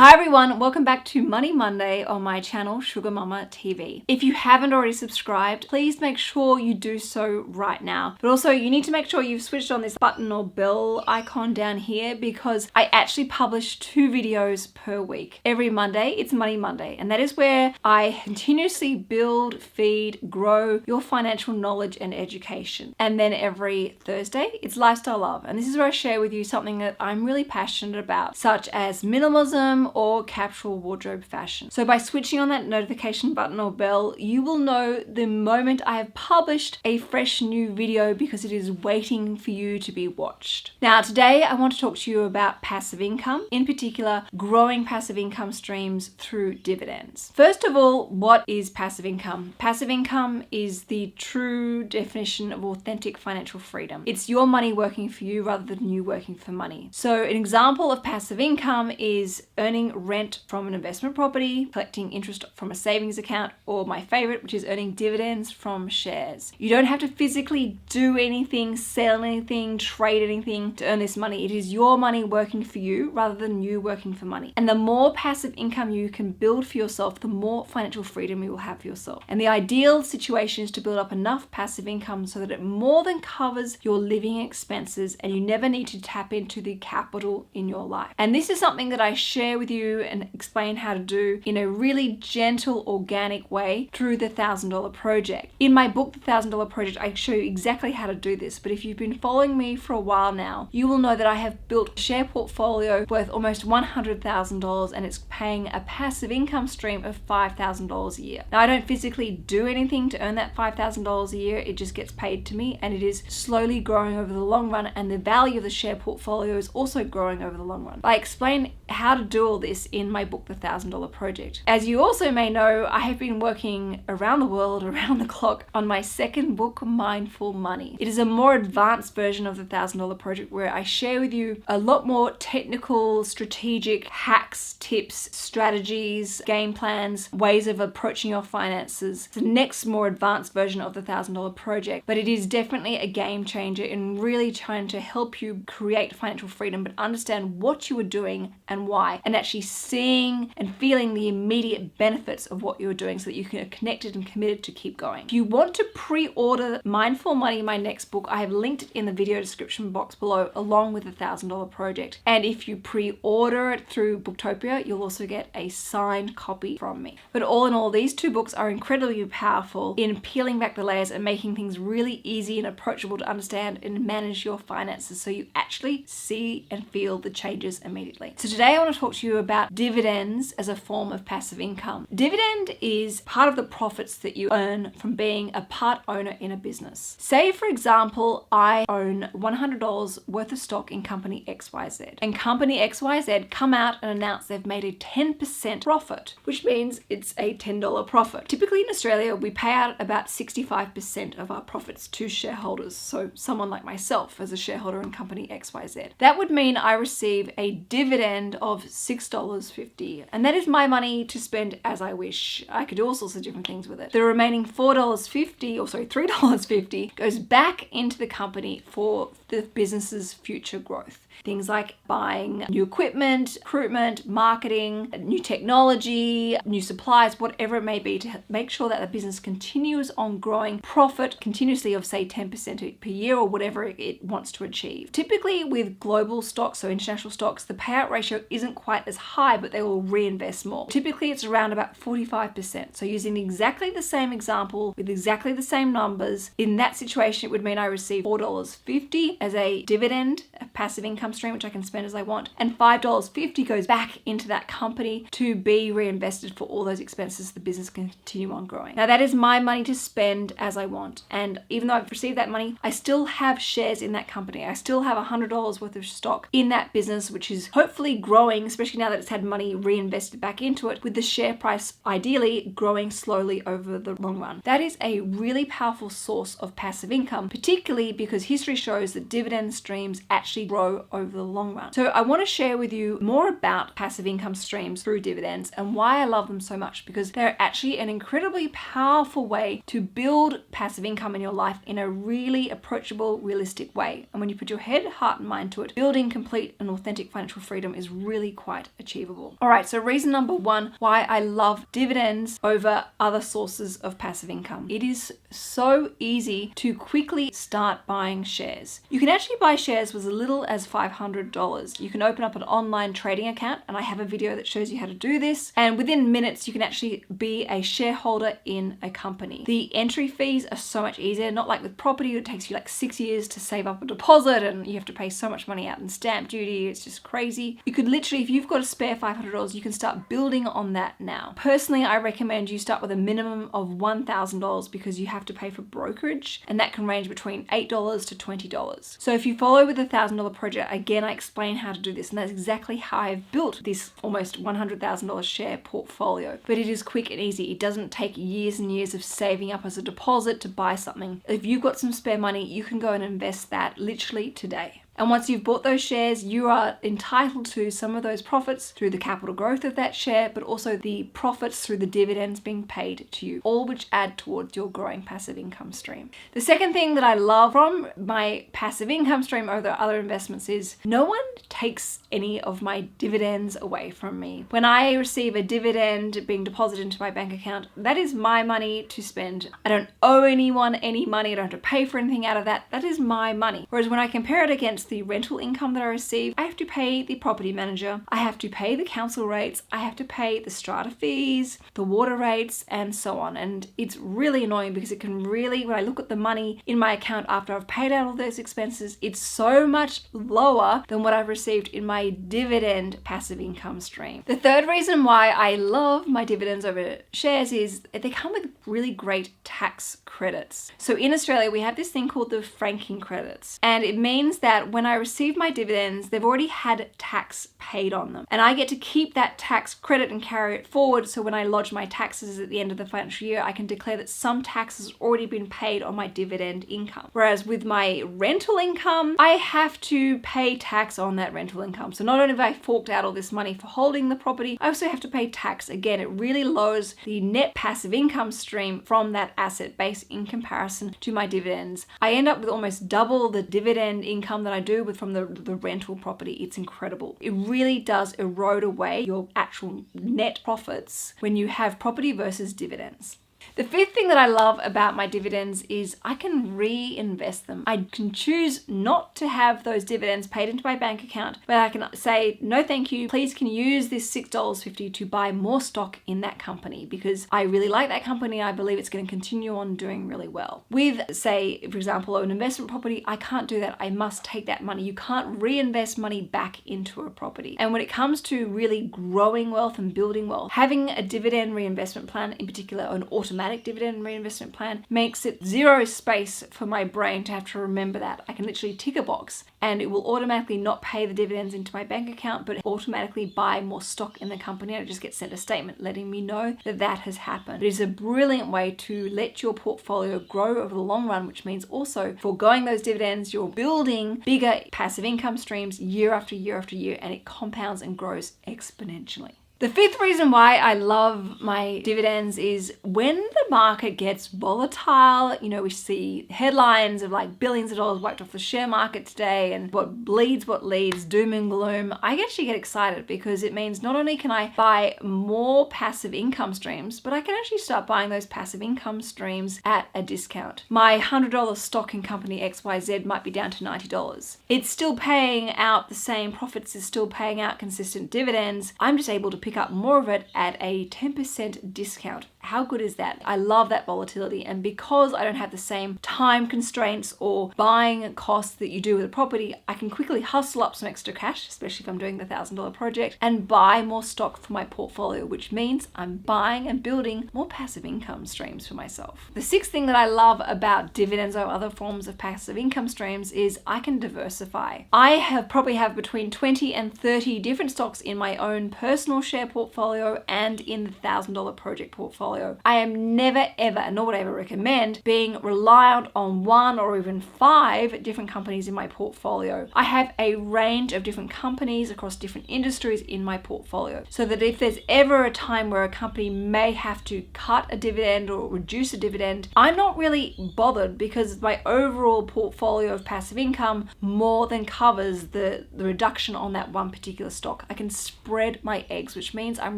Hi everyone, welcome back to Money Monday on my channel Sugar Mama TV. If you haven't already subscribed, please make sure you do so right now. But also you need to make sure you've switched on this button or bell icon down here because I actually publish 2 videos per week. Every Monday, it's Money Monday, and that is where I continuously build, feed, grow your financial knowledge and education. And then every Thursday, it's Lifestyle Love, and this is where I share with you something that I'm really passionate about, such as minimalism or capsule wardrobe fashion. So by switching on that notification button or bell, you will know the moment I have published a fresh new video because it is waiting for you to be watched. Now today I want to talk to you about passive income, in particular growing passive income streams through dividends. First of all, what is passive income? Passive income is the true definition of authentic financial freedom. It's your money working for you rather than you working for money. So an example of passive income is earning rent from an investment property, collecting interest from a savings account, or my favorite, which is earning dividends from shares. You don't have to physically do anything, sell anything, trade anything to earn this money. It is your money working for you rather than you working for money. And the more passive income you can build for yourself, the more financial freedom you will have for yourself. And the ideal situation is to build up enough passive income so that it more than covers your living expenses and you never need to tap into the capital in your life. And this is something that I share with you and explain how to do in a really gentle, organic way through the $1,000 project. In my book, The $1,000 Project, I show you exactly how to do this. But if you've been following me for a while now, you will know that I have built a share portfolio worth almost $100,000 and it's paying a passive income stream of $5,000 a year. Now, I don't physically do anything to earn that $5,000 a year. It just gets paid to me, and it is slowly growing over the long run, and the value of the share portfolio is also growing over the long run. I explain how to do all this in my book, The $1,000 Project. As you also may know, I have been working around the world, around the clock, on my second book, Mindful Money. It is a more advanced version of The $1,000 Project where I share with you a lot more technical, strategic hacks, tips, strategies, game plans, ways of approaching your finances. It's the next more advanced version of The $1,000 Project, but it is definitely a game changer in really trying to help you create financial freedom, but understand what you are doing and why, and actually seeing and feeling the immediate benefits of what you're doing so that you can connected and committed to keep going. If you want to pre-order Mindful Money, my next book, I have linked it in the video description box below along with the $1,000 project. And if you pre-order it through Booktopia, you'll also get a signed copy from me. But all in all, these 2 books are incredibly powerful in peeling back the layers and making things really easy and approachable to understand and manage your finances so you actually see and feel the changes immediately. So today I want to talk to you about dividends as a form of passive income. Dividend is part of the profits that you earn from being a part owner in a business. Say, for example, I own $100 worth of stock in company XYZ, and company XYZ come out and announce they've made a 10% profit, which means it's a $10 profit. Typically in Australia, we pay out about 65% of our profits to shareholders. So someone like myself as a shareholder in company XYZ. That would mean I receive a dividend of $6.50, and that is my money to spend as I wish. I could do all sorts of different things with it. The remaining $3.50 goes back into the company for the business's future growth. Things like buying new equipment, recruitment, marketing, new technology, new supplies, whatever it may be, to make sure that the business continues on growing profit continuously of say 10% per year or whatever it wants to achieve. Typically with global stocks, so international stocks, the payout ratio isn't quite as high, but they will reinvest more. Typically it's around about 45%. So using exactly the same example with exactly the same numbers, in that situation it would mean I receive $4.50 as a dividend, a passive income stream, which I can spend as I want, and $5.50 goes back into that company to be reinvested for all those expenses the business can continue on growing. Now that is my money to spend as I want, and even though I've received that money, I still have shares in that company. I still have $100 worth of stock in that business, which is hopefully growing, especially now that it's had money reinvested back into it, with the share price ideally growing slowly over the long run. That is a really powerful source of passive income, particularly because history shows that dividend streams actually actually grow over the long run. So I want to share with you more about passive income streams through dividends and why I love them so much, because they're actually an incredibly powerful way to build passive income in your life in a really approachable, realistic way. And when you put your head, heart, and mind to it, building complete and authentic financial freedom is really quite achievable. All right, so reason number one why I love dividends over other sources of passive income. It is so easy to quickly start buying shares. You can actually buy shares with as little as $500. You can open up an online trading account, and I have a video that shows you how to do this. And within minutes, you can actually be a shareholder in a company. The entry fees are so much easier, not like with property, it takes you like 6 years to save up a deposit and you have to pay so much money out in stamp duty. It's just crazy. You could literally, if you've got a spare $500, you can start building on that now. Personally, I recommend you start with a minimum of $1,000 because you have to pay for brokerage, and that can range between $8 to $20. So if you follow with a $1,000 project, again, I explain how to do this, and that's exactly how I've built this almost $100,000 share portfolio. But it is quick and easy. It doesn't take years and years of saving up as a deposit to buy something. If you've got some spare money, you can go and invest that literally today. And once you've bought those shares, you are entitled to some of those profits through the capital growth of that share, but also the profits through the dividends being paid to you, all which add towards your growing passive income stream. The second thing that I love from my passive income stream over other investments is no one takes any of my dividends away from me. When I receive a dividend being deposited into my bank account, that is my money to spend. I don't owe anyone any money. I don't have to pay for anything out of that. That is my money. Whereas when I compare it against the rental income that I receive, I have to pay the property manager, I have to pay the council rates, I have to pay the strata fees, the water rates, and so on. And it's really annoying because it can really, when I look at the money in my account after I've paid out all those expenses, it's so much lower than what I've received in my dividend passive income stream. The third reason why I love my dividends over shares is they come with really great tax credits. So in Australia, we have this thing called the franking credits, and it means that when I receive my dividends, they've already had tax paid on them, and I get to keep that tax credit and carry it forward. So when I lodge my taxes at the end of the financial year, I can declare that some tax has already been paid on my dividend income. Whereas with my rental income, I have to pay tax on that rental income. So not only have I forked out all this money for holding the property, I also have to pay tax. Again, it really lowers the net passive income stream from that asset base in comparison to my dividends. I end up with almost double the dividend income that I do from the rental property. It's incredible. It really does erode away your actual net profits when you have property versus dividends. The fifth thing that I love about my dividends is I can reinvest them. I can choose not to have those dividends paid into my bank account, but I can say, no thank you, please can you use this $6.50 to buy more stock in that company because I really like that company and I believe it's going to continue on doing really well. With, say, for example, an investment property, I can't do that. I must take that money. You can't reinvest money back into a property. And when it comes to really growing wealth and building wealth, having a dividend reinvestment plan, in particular an automatic dividend reinvestment plan, makes it zero space for my brain to have to remember that. I can literally tick a box and it will automatically not pay the dividends into my bank account, but automatically buy more stock in the company, and I just get sent a statement letting me know that that has happened. It is a brilliant way to let your portfolio grow over the long run, which means also foregoing those dividends, you're building bigger passive income streams year after year after year, and it compounds and grows exponentially. The fifth reason why I love my dividends is when the market gets volatile, we see headlines of like billions of dollars wiped off the share market today and what bleeds, what leads, doom and gloom. I actually get excited because it means not only can I buy more passive income streams, but I can actually start buying those passive income streams at a discount. My $100 stock in company XYZ might be down to $90. It's still paying out the same profits, is still paying out consistent dividends. I'm just able to pick up more of it at a 10% discount. How good is that? I love that volatility. And because I don't have the same time constraints or buying costs that you do with a property, I can quickly hustle up some extra cash, especially if I'm doing the $1,000 project, and buy more stock for my portfolio, which means I'm buying and building more passive income streams for myself. The sixth thing that I love about dividends or other forms of passive income streams is I can diversify. I probably have between 20 and 30 different stocks in my own personal share share portfolio and in the $1,000 project portfolio. I am never ever, nor would I ever recommend, being reliant on 1 or even 5 different companies in my portfolio. I have a range of different companies across different industries in my portfolio, so that if there's ever a time where a company may have to cut a dividend or reduce a dividend, I'm not really bothered because my overall portfolio of passive income more than covers the reduction on that one particular stock. I can spread my eggs, which means I'm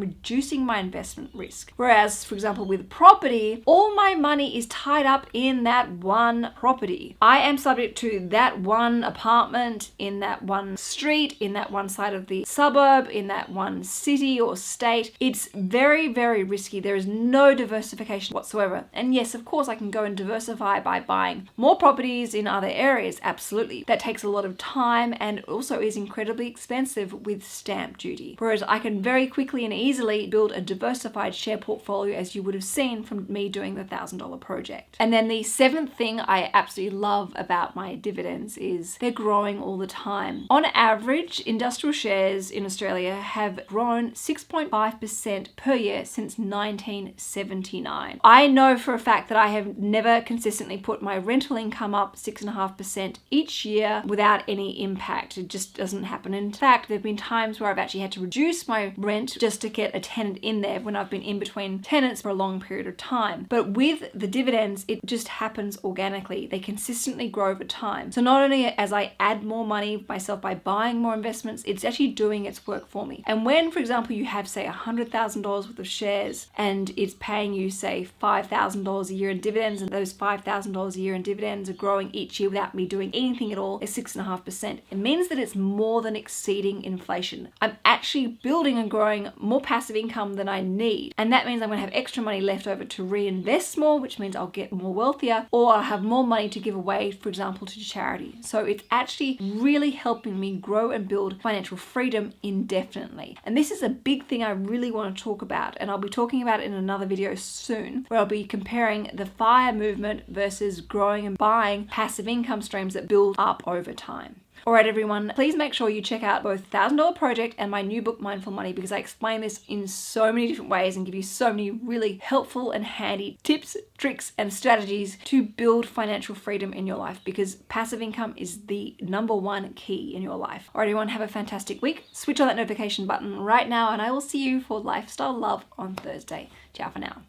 reducing my investment risk. Whereas, for example, with property, all my money is tied up in that one property. I am subject to that one apartment in that one street, in that one side of the suburb, in that one city or state. It's very, very risky. There is no diversification whatsoever. And yes, of course, I can go and diversify by buying more properties in other areas. Absolutely. That takes a lot of time and also is incredibly expensive with stamp duty. Whereas I can very quickly and easily build a diversified share portfolio, as you would have seen from me doing the $1,000 project. And then the 7th thing I absolutely love about my dividends is they're growing all the time. On average, industrial shares in Australia have grown 6.5% per year since 1979. I know for a fact that I have never consistently put my rental income up 6.5% each year without any impact. It just doesn't happen. In fact, there have been times where I've actually had to reduce my rent just to get a tenant in there when I've been in between tenants for a long period of time. But with the dividends, it just happens organically. They consistently grow over time. So not only as I add more money myself by buying more investments, it's actually doing its work for me. And when, for example, you have, say, $100,000 worth of shares and it's paying you, say, $5,000 a year in dividends, and those $5,000 a year in dividends are growing each year without me doing anything at all, is 6.5%. It means that it's more than exceeding inflation. I'm actually building and growing more passive income than I need. And that means I'm going to have extra money left over to reinvest more, which means I'll get more wealthier, or I'll have more money to give away, for example, to charity. So it's actually really helping me grow and build financial freedom indefinitely. And this is a big thing I really want to talk about, and I'll be talking about it in another video soon, where I'll be comparing the FIRE movement versus growing and buying passive income streams that build up over time. Alright everyone, please make sure you check out both $1,000 Project and my new book, Mindful Money, because I explain this in so many different ways and give you so many really helpful and handy tips, tricks, and strategies to build financial freedom in your life, because passive income is the #1 key in your life. Alright everyone, have a fantastic week. Switch on that notification button right now and I will see you for Lifestyle Love on Thursday. Ciao for now.